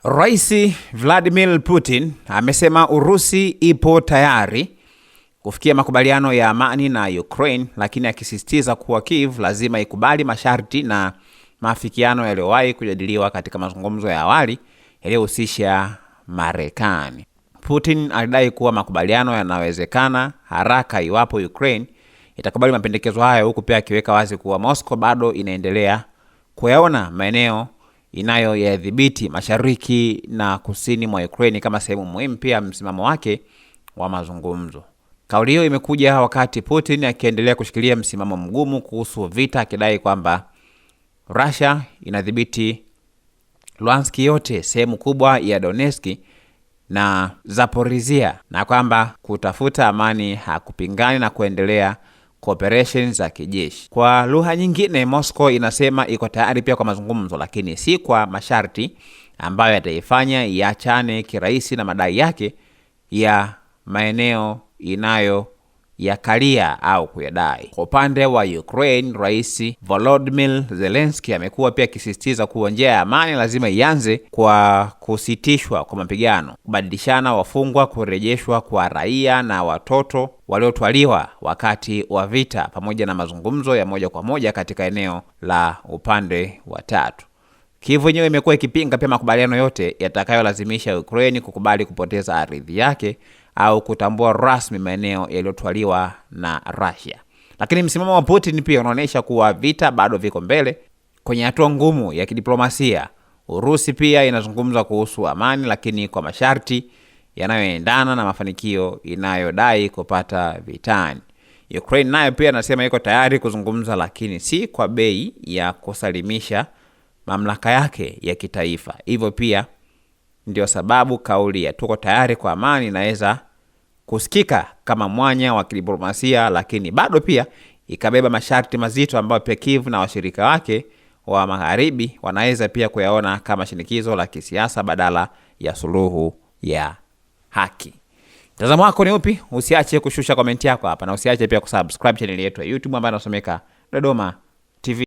Rais Vladimir Putin amesema Urusi ipo tayari kufikia makubaliano ya amani na Ukraine, lakini akisisitiza kuwa Kiev lazima ikubali masharti na maafikiano yaliyowahi kujadiliwa katika mazungumzo ya awali yaliyohusisha Marekani. Putin alidai kuwa makubaliano yanawezekana haraka iwapo Ukraine itakubali mapendekezo hayo, huku pia akiweka wazi kuwa Moscow bado inaendelea kuyaona maeneo inayoyadhibiti mashariki na kusini mwa Ukraine kama sehemu muhimu pia msimamo wake wa mazungumzo. Kauli hiyo imekuja wakati Putin akiendelea kushikilia msimamo mgumu kuhusu vita, akidai kwamba Russia inadhibiti Luhansk yote, sehemu kubwa ya Donetsk na Zaporizhia, na kwamba kutafuta amani hakupingani na kuendelea cooperation za kijeshi. Kwa lugha nyingine, Moscow inasema iko tayari pia kwa mazungumzo, lakini si kwa masharti ambayo yataifanya iachane kirahisi na madai yake ya maeneo inayoyakalia au kuyadai. Kwa upande wa Ukraine, Rais Volodymyr Zelensky amekuwa pia akisisitiza kuwa njia ya amani lazima ianze kwa kusitishwa kwa mapigano, kubadilishana wafungwa, kurejeshwa kwa raia na watoto waliotwaliwa wakati wa vita, pamoja na mazungumzo ya moja kwa moja katika eneo la upande wa tatu. Kiev yenyewe imekuwa ikipinga pia makubaliano yote yatakayolazimisha Ukraine kukubali kupoteza ardhi yake au kutambua rasmi maeneo yaliyotwaliwa na Russia. Lakini msimamo wa Putin pia unaonyesha kuwa vita bado viko mbele kwenye hatua ngumu ya kidiplomasia. Urusi pia inazungumza kuhusu amani, lakini kwa masharti yanayoendana na mafanikio inayodai kupata vitani. Ukraine nayo pia inasema iko tayari kuzungumza, lakini si kwa bei ya kusalimisha mamlaka yake ya kitaifa. Hivyo pia ndio sababu kauli ya tuko tayari kwa amani inaweza kusikika kama mwanya wa kidiplomasia, lakini bado pia ikabeba masharti mazito ambayo pia Kiev na washirika wake wa magharibi wanaweza pia kuyaona kama shinikizo la kisiasa badala ya suluhu ya haki. Mtazamo wako ni upi? Usiache kushusha komenti yako hapa, na usiache pia kusubscribe channel yetu ya YouTube ambayo inasomeka Dodoma TV.